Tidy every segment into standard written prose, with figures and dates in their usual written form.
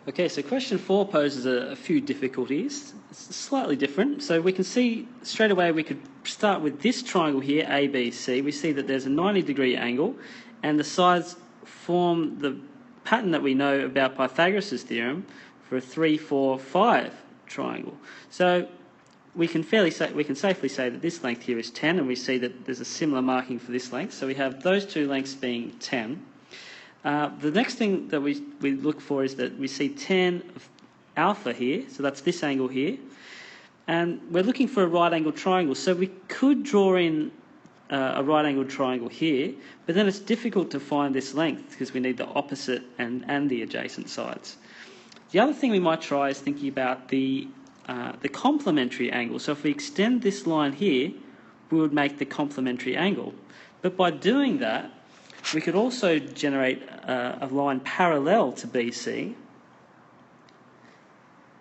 Okay, so question 4 poses a few difficulties. It's slightly different. So we can see straight away we could start with this triangle here, ABC. We see that there's a 90-degree angle and the sides form the pattern that we know about Pythagoras' theorem for a 3, 4, 5 triangle. So we can safely say that this length here is 10, and we see that there's a similar marking for this length. So we have those two lengths being 10. The next thing that we look for is that we see tan of alpha here, so that's this angle here, and we're looking for a right angled triangle. So we could draw in a right angled triangle here, but then it's difficult to find this length because we need the opposite and the adjacent sides. The other thing we might try is thinking about the complementary angle. So if we extend this line here, we would make the complementary angle. But by doing that, we could also generate a line parallel to BC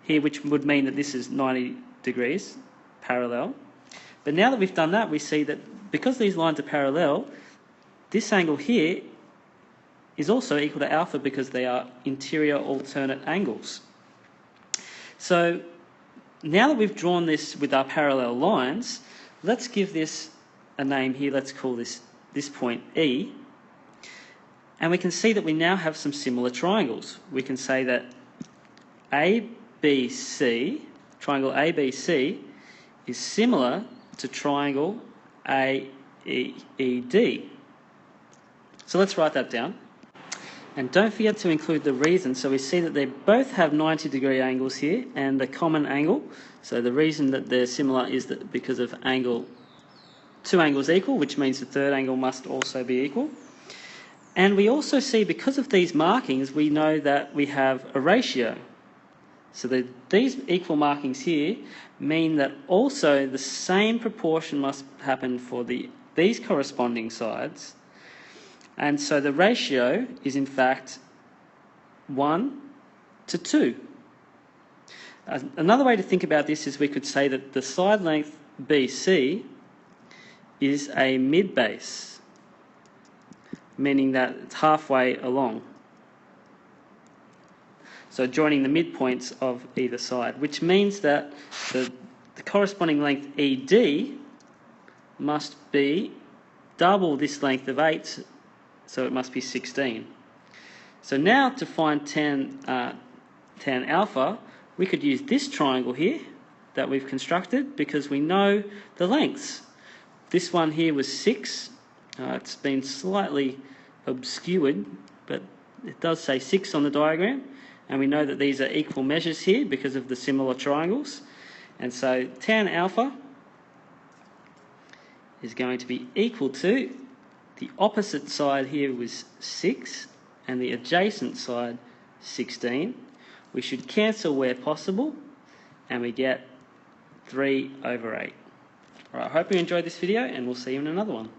here, which would mean that this is 90 degrees parallel. But now that we've done that, we see that because these lines are parallel, this angle here is also equal to alpha because they are interior alternate angles. So now that we've drawn this with our parallel lines, let's give this a name here. Let's call this point E. And we can see that we now have some similar triangles. We can say that ABC, triangle ABC, is similar to triangle AED. So let's write that down. And don't forget to include the reason. So we see that they both have 90-degree angles here and a common angle. So the reason that they're similar is that because of two angles equal, which means the third angle must also be equal. And we also see, because of these markings, we know that we have a ratio. So these equal markings here mean that also the same proportion must happen for these corresponding sides. And so the ratio is in fact 1 to 2. Another way to think about this is we could say that the side length BC is a mid-base, meaning that it's halfway along. So joining the midpoints of either side, which means that the corresponding length ED must be double this length of 8, so it must be 16. So now to find tan alpha, we could use this triangle here that we've constructed because we know the lengths. This one here was 6. It's been slightly obscured, but it does say 6 on the diagram, and we know that these are equal measures here because of the similar triangles. And so tan alpha is going to be equal to, the opposite side here was 6 and the adjacent side 16. We should cancel where possible and we get 3/8. Alright, I hope you enjoyed this video and we'll see you in another one.